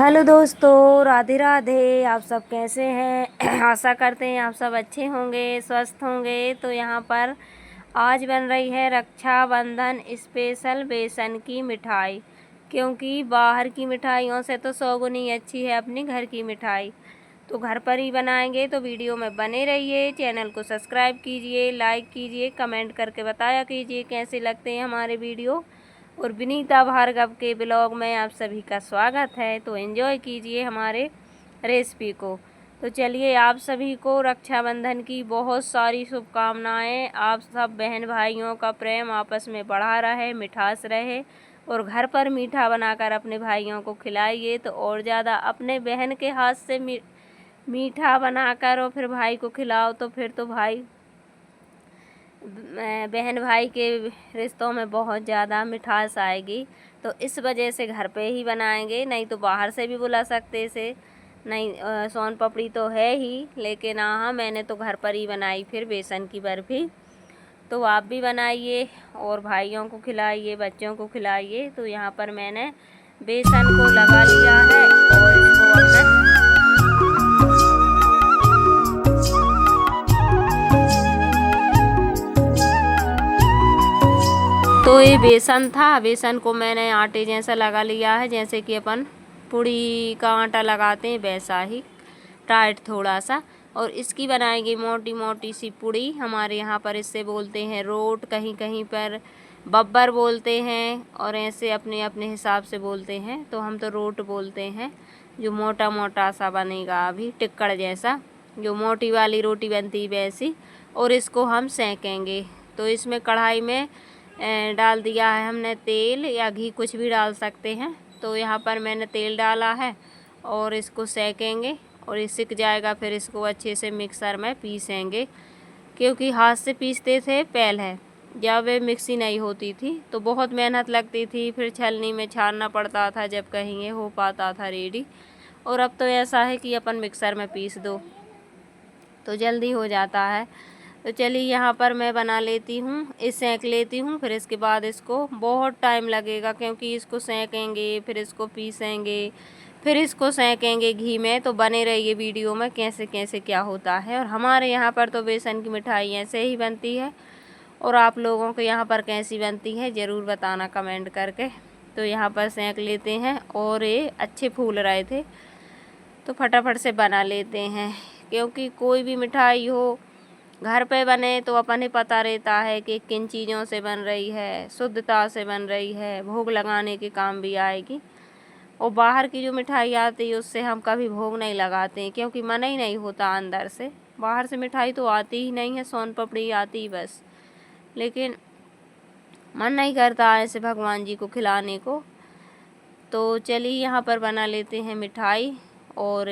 Hello दोस्तों, राधे राधे। आप सब कैसे हैं? आशा करते हैं आप सब अच्छे होंगे, स्वस्थ होंगे। तो यहाँ पर आज बन रही है रक्षाबंधन स्पेशल बेसन की मिठाई, क्योंकि बाहर की मिठाइयों से तो 100 गुनी अच्छी है अपनी घर की मिठाई। तो घर पर ही बनाएंगे, तो वीडियो में बने रहिए। चैनल को सब्सक्राइब कीजिए, लाइक कीजिए, कमेंट करके बताया कीजिए कैसे लगते हैं हमारे वीडियो। और विनीता भार्गव के ब्लॉग में आप सभी का स्वागत है। तो एंजॉय कीजिए हमारे रेसिपी को। तो चलिए, आप सभी को रक्षाबंधन की बहुत सारी शुभकामनाएं। आप सब बहन भाइयों का प्रेम आपस में बढ़ा रहे, मिठास रहे, और घर पर मीठा बनाकर अपने भाइयों को खिलाइए तो और ज़्यादा। अपने बहन के हाथ से मीठा बनाकर और फिर भाई को खिलाओ तो फिर तो भाई बहन भाई के रिश्तों में बहुत ज़्यादा मिठास आएगी। तो इस वजह से घर पे ही बनाएंगे, नहीं तो बाहर से भी बुला सकते से। नहीं, सोन पापड़ी तो है ही, लेकिन हाँ, मैंने तो घर पर ही बनाई फिर बेसन की बर्फ़ी। तो आप भी बनाइए और भाइयों को खिलाइए, बच्चों को खिलाइए। तो यहाँ पर मैंने बेसन को लगा लिया है और इसको अब मैं तो ये बेसन था, बेसन को मैंने आटे जैसा लगा लिया है, जैसे कि अपन पूड़ी का आटा लगाते हैं वैसा ही टाइट थोड़ा सा। और इसकी बनाएंगे मोटी मोटी सी पूड़ी। हमारे यहाँ पर इससे बोलते हैं रोट, कहीं कहीं पर बब्बर बोलते हैं, और ऐसे अपने अपने हिसाब से बोलते हैं। तो हम तो रोट बोलते हैं, जो मोटा मोटा सा बनेगा, अभी टिक्कड़ जैसा जो मोटी वाली रोटी बनती वैसी। और इसको हम सेकेंगे। तो इसमें कढ़ाई में डाल दिया है हमने तेल या घी, कुछ भी डाल सकते हैं। तो यहाँ पर मैंने तेल डाला है और इसको सेकेंगे और ये सिक जाएगा। फिर इसको अच्छे से मिक्सर में पीसेंगे, क्योंकि हाथ से पीसते थे पहले, जब वे मिक्सी नहीं होती थी तो बहुत मेहनत लगती थी, फिर छलनी में छानना पड़ता था जब कहीं ये हो पाता था रेडी। और अब तो ऐसा है कि अपन मिक्सर में पीस दो तो जल्दी हो जाता है। तो चलिए, यहाँ पर मैं बना लेती हूँ, इस सेंक लेती हूँ। फिर इसके बाद इसको बहुत टाइम लगेगा, क्योंकि इसको सेंकेंगे, फिर इसको पीसेंगे, फिर इसको सेंकेंगे घी में। तो बने रहिए वीडियो में कैसे कैसे क्या होता है। और हमारे यहाँ पर तो बेसन की मिठाई ऐसे ही बनती है, और आप लोगों के यहाँ पर कैसी बनती है ज़रूर बताना कमेंट करके। तो यहाँ पर सेंक लेते हैं, और ये अच्छे फूल रहे थे तो फटाफट से बना लेते हैं। क्योंकि कोई भी मिठाई हो घर पे बने तो अपन ही पता रहता है कि किन चीज़ों से बन रही है, शुद्धता से बन रही है, भोग लगाने के काम भी आएगी। और बाहर की जो मिठाई आती है उससे हम कभी भोग नहीं लगाते हैं, क्योंकि मन ही नहीं होता अंदर से। बाहर से मिठाई तो आती ही नहीं है, सोन पापड़ी आती बस, लेकिन मन नहीं करता ऐसे भगवान जी को खिलाने को। तो चलिए, यहाँ पर बना लेते हैं मिठाई। और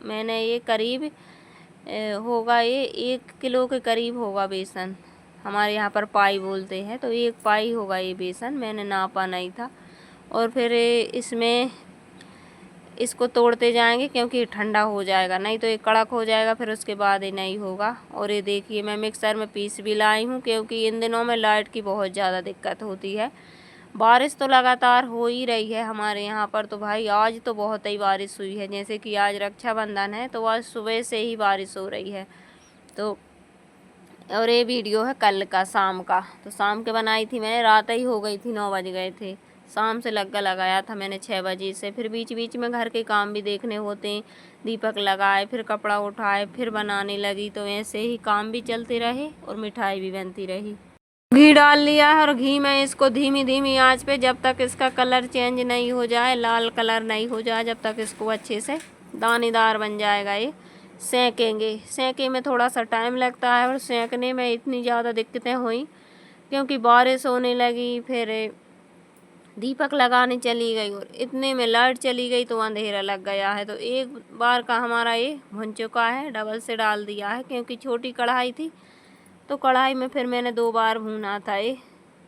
मैंने ये करीब होगा, ये 1 किलो के करीब होगा बेसन। हमारे यहाँ पर पाई बोलते हैं, तो 1 पाई होगा ये बेसन, मैंने नापा नहीं था। और फिर इसमें इसको तोड़ते जाएंगे, क्योंकि ठंडा हो जाएगा, नहीं तो ये कड़क हो जाएगा, फिर उसके बाद ये नहीं होगा। और ये देखिए, मैं मिक्सर में पीस भी लाई हूँ, क्योंकि इन दिनों में लाइट की बहुत ज़्यादा दिक्कत होती है। बारिश तो लगातार हो ही रही है हमारे यहाँ पर। तो भाई आज तो बहुत ही बारिश हुई है, जैसे कि आज रक्षाबंधन है तो आज सुबह से ही बारिश हो रही है। तो और ये वीडियो है कल का शाम का। तो शाम के बनाई थी मैंने, रात ही हो गई थी, 9 बज गए थे। शाम से लगाया था मैंने 6 बजे से। फिर बीच बीच में घर के काम भी देखने होते हैं, दीपक लगाए, फिर कपड़ा उठाए, फिर बनाने लगी। तो ऐसे ही काम भी चलते रहे और मिठाई भी बनती रही। घी डाल लिया है, और घी में इसको धीमी धीमी आंच पे, जब तक इसका कलर चेंज नहीं हो जाए, लाल कलर नहीं हो जाए, जब तक इसको अच्छे से दानेदार बन जाएगा, ये सेकेंगे। सेके में थोड़ा सा टाइम लगता है, और सेकने में इतनी ज़्यादा दिक्कतें हुई क्योंकि बारिश होने लगी, फिर दीपक लगाने चली गई, और इतने में लाइट चली गई तो अंधेरा लग गया है। तो एक बार का हमारा ये भुन चुका है, डबल से डाल दिया है, क्योंकि छोटी कढ़ाई थी। तो कढ़ाई में फिर मैंने 2 बार भूना था ये,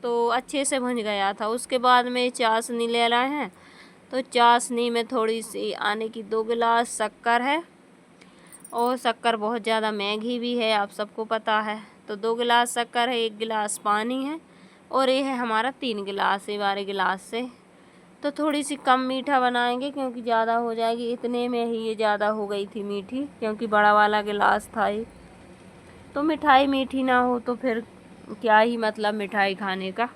तो अच्छे से भुन गया था। उसके बाद में चाशनी ले लाए हैं, तो चाशनी में थोड़ी सी आने की 2 गिलास शक्कर है, और शक्कर बहुत ज़्यादा महंगी भी है, आप सबको पता है। तो 2 गिलास शक्कर है, 1 गिलास पानी है, और ये है हमारा 3 गिलास, ये 12 गिलास से तो थोड़ी सी कम मीठा बनाएंगे क्योंकि ज़्यादा हो जाएगी। इतने में ही ये ज़्यादा हो गई थी मीठी, क्योंकि बड़ा वाला गिलास था ये। तो मिठाई मीठी ना हो तो फिर क्या ही मतलब मिठाई खाने का।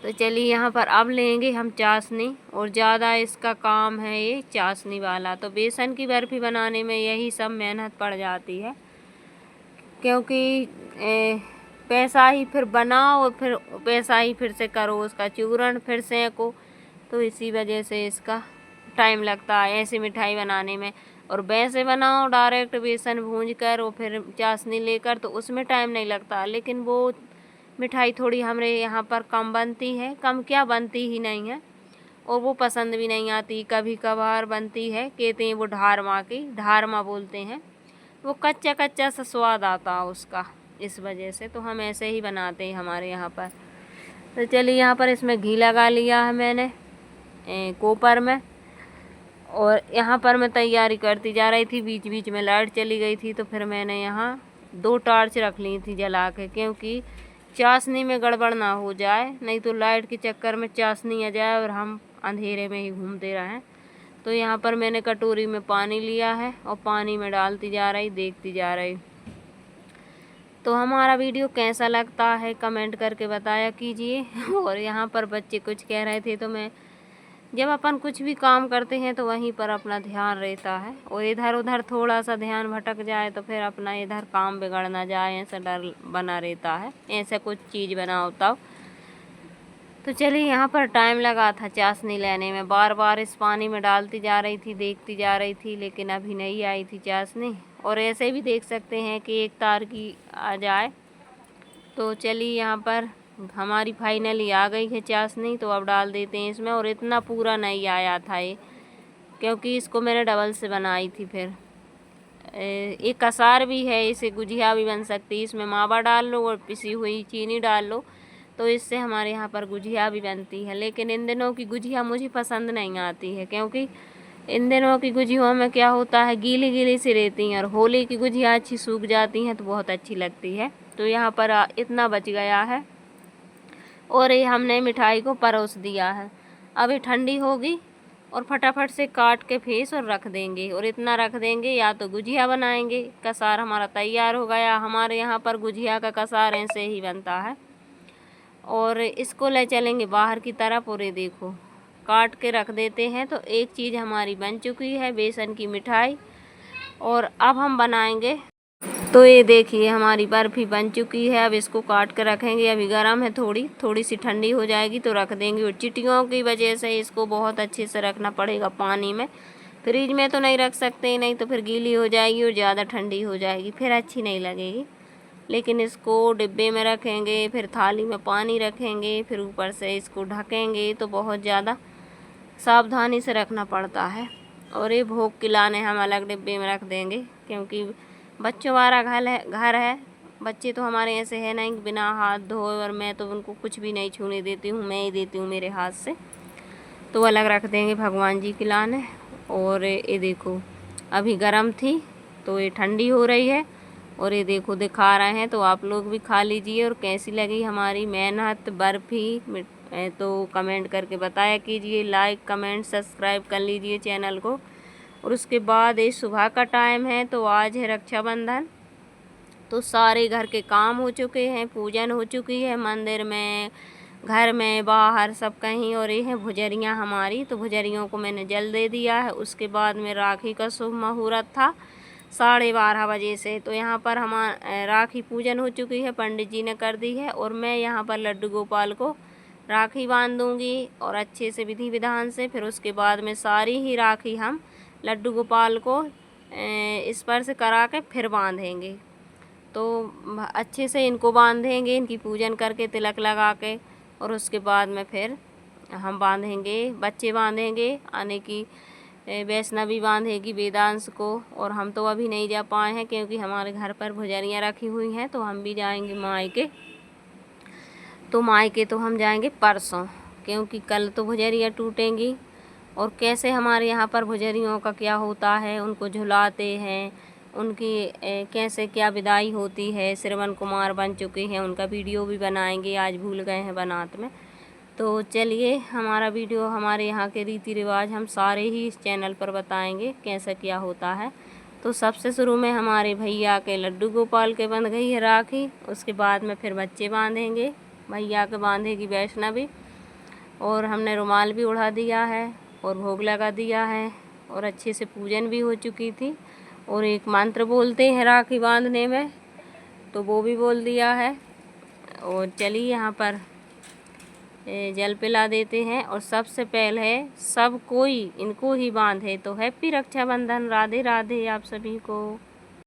तो चलिए यहाँ पर अब लेंगे हम चाशनी, और ज़्यादा इसका काम है ये चाशनी वाला। तो बेसन की बर्फ़ी बनाने में यही सब मेहनत पड़ जाती है, क्योंकि पैसा ही फिर बनाओ, फिर पैसा ही फिर से करो उसका चूरण, फिर सेंको। तो इसी वजह से इसका टाइम लगता है ऐसी मिठाई बनाने में। और वैसे बनाओ डायरेक्ट बेसन भूंज कर और फिर चाशनी लेकर, तो उसमें टाइम नहीं लगता। लेकिन वो मिठाई थोड़ी हमारे यहाँ पर कम बनती है, कम क्या बनती ही नहीं है, और वो पसंद भी नहीं आती। कभी कभार बनती है, कहते हैं वो ढारमा की, ढारमा बोलते हैं। वो कच्चा कच्चा सा स्वाद आता है उसका, इस वजह से तो हम ऐसे ही बनाते हैं हमारे यहाँ पर। तो चलिए यहाँ पर इसमें घी लगा लिया है मैंने कुकर में, और यहाँ पर मैं तैयारी करती जा रही थी। बीच बीच में लाइट चली गई थी, तो फिर मैंने यहाँ 2 टॉर्च रख ली थी जला के, क्योंकि चाशनी में गड़बड़ ना हो जाए, नहीं तो लाइट के चक्कर में चाशनी आ जाए और हम अंधेरे में ही घूमते रहें। तो यहाँ पर मैंने कटोरी में पानी लिया है और पानी में डालती जा रही, देखती जा रही। तो हमारा वीडियो कैसा लगता है कमेंट करके बताया कीजिए। और यहाँ पर बच्चे कुछ कह रहे थे, तो मैं जब अपन कुछ भी काम करते हैं तो वहीं पर अपना ध्यान रहता है, और इधर उधर थोड़ा सा ध्यान भटक जाए तो फिर अपना इधर काम बिगड़ ना जाए, ऐसा डर बना रहता है ऐसे कुछ चीज़ बनाओ तब। तो चलिए यहाँ पर टाइम लगा था चाशनी लेने में, बार बार इस पानी में डालती जा रही थी, देखती जा रही थी, लेकिन अभी नहीं आई थी चाशनी। और ऐसे भी देख सकते हैं कि एक तार की आ जाए। तो चलिए यहाँ पर हमारी फाइनली आ गई है चाशनी, तो अब डाल देते हैं इसमें। और इतना पूरा नहीं आया था ये, क्योंकि इसको मैंने डबल से बनाई थी। फिर एक कसार भी है, इसे गुजिया भी बन सकती है। इसमें मावा डाल लो और पिसी हुई चीनी डाल लो, तो इससे हमारे यहाँ पर गुजिया भी बनती है। लेकिन इन दिनों की गुजिया मुझे पसंद नहीं आती है, क्योंकि इन दिनों की गुजियों में क्या होता है, गीली गीली सी रहती हैं, और होली की गुजिया अच्छी सूख जाती हैं तो बहुत अच्छी लगती है। तो यहाँ पर इतना बच गया है, और ये हमने मिठाई को परोस दिया है। अब ये ठंडी होगी और फटाफट से काट के फेस और रख देंगे, और इतना रख देंगे, या तो गुजिया बनाएंगे। कसार हमारा तैयार हो गया। हमारे यहाँ पर गुजिया का कसार ऐसे ही बनता है। और इसको ले चलेंगे बाहर की तरफ, और ये देखो काट के रख देते हैं। तो एक चीज़ हमारी बन चुकी है, बेसन की मिठाई। और अब हम बनाएंगे। तो ये देखिए हमारी बर्फ़ी बन चुकी है। अब इसको काट कर रखेंगे। अभी गर्म है, थोड़ी सी ठंडी हो जाएगी तो रख देंगे। और चींटियों की वजह से इसको बहुत अच्छे से रखना पड़ेगा पानी में। फ्रिज में तो नहीं रख सकते, नहीं तो फिर गीली हो जाएगी और ज़्यादा ठंडी हो जाएगी, फिर अच्छी नहीं लगेगी। लेकिन इसको डिब्बे में रखेंगे, फिर थाली में पानी रखेंगे, फिर ऊपर से इसको ढकेंगे, तो बहुत ज़्यादा सावधानी से रखना पड़ता है। और ये भोग खिलाने हम अलग डिब्बे में रख देंगे, क्योंकि बच्चों वाला घर है। बच्चे तो हमारे ऐसे है नहीं बिना हाथ धोए, और मैं तो उनको कुछ भी नहीं छूने देती हूँ, मैं ही देती हूँ मेरे हाथ से। तो अलग रख देंगे भगवान जी खिलाने। और ये देखो अभी गर्म थी, तो ये ठंडी हो रही है, और ये देखो दिखा रहे हैं। तो आप लोग भी खा लीजिए, और कैसी लगी हमारी मेहनत बर्फ़ी तो कमेंट करके बताया कीजिए। लाइक कमेंट सब्सक्राइब कर लीजिए चैनल को। और उसके बाद ये सुबह का टाइम है, तो आज है रक्षाबंधन। तो सारे घर के काम हो चुके हैं, पूजन हो चुकी है मंदिर में, घर में, बाहर सब कहीं। और ये है भुजरियाँ हमारी, तो भुजरियों को मैंने जल दे दिया है। उसके बाद में राखी का शुभ मुहूर्त था 12:30 बजे से। तो यहाँ पर हमारा राखी पूजन हो चुकी है, पंडित जी ने कर दी है। और मैं यहाँ पर लड्डू गोपाल को राखी बांध दूँगी, और अच्छे से विधि विधान से। फिर उसके बाद में सारी ही राखी हम लड्डू गोपाल को स्पर्श करा के फिर बांधेंगे। तो अच्छे से इनको बांधेंगे, इनकी पूजन करके तिलक लगा के। और उसके बाद में फिर हम बांधेंगे, बच्चे बांधेंगे, आने की वैष्णवी बांधेगी वेदांश को। और हम तो अभी नहीं जा पाए हैं, क्योंकि हमारे घर पर भुजरियाँ रखी हुई हैं, तो हम भी जाएंगे मायके। तो मायके तो हम जाएंगे परसों, क्योंकि कल तो भुजरियाँ टूटेंगी। और कैसे हमारे यहाँ पर भुजरियों का क्या होता है, उनको झुलाते हैं, उनकी कैसे क्या विदाई होती है। श्रवण कुमार बन चुके हैं, उनका वीडियो भी बनाएंगे, आज भूल गए हैं बनात में। तो चलिए हमारा वीडियो, हमारे यहाँ के रीति रिवाज हम सारे ही इस चैनल पर बताएंगे कैसा क्या होता है। तो सबसे शुरू में हमारे भैया के लड्डू गोपाल के बंध गई है राखी, उसके बाद में फिर बच्चे बांधेंगे, भैया के बांधेगी वैष्णवी, और हमने रुमाल भी उड़ा दिया है और भोग लगा दिया है और अच्छे से पूजन भी हो चुकी थी। और एक मंत्र बोलते हैं राखी बांधने में, तो वो भी बोल दिया है। और चलिए यहाँ पर जल पिला देते हैं। और सबसे पहले सब कोई इनको ही बांधे। तो हैप्पी रक्षाबंधन, राधे राधे आप सभी को।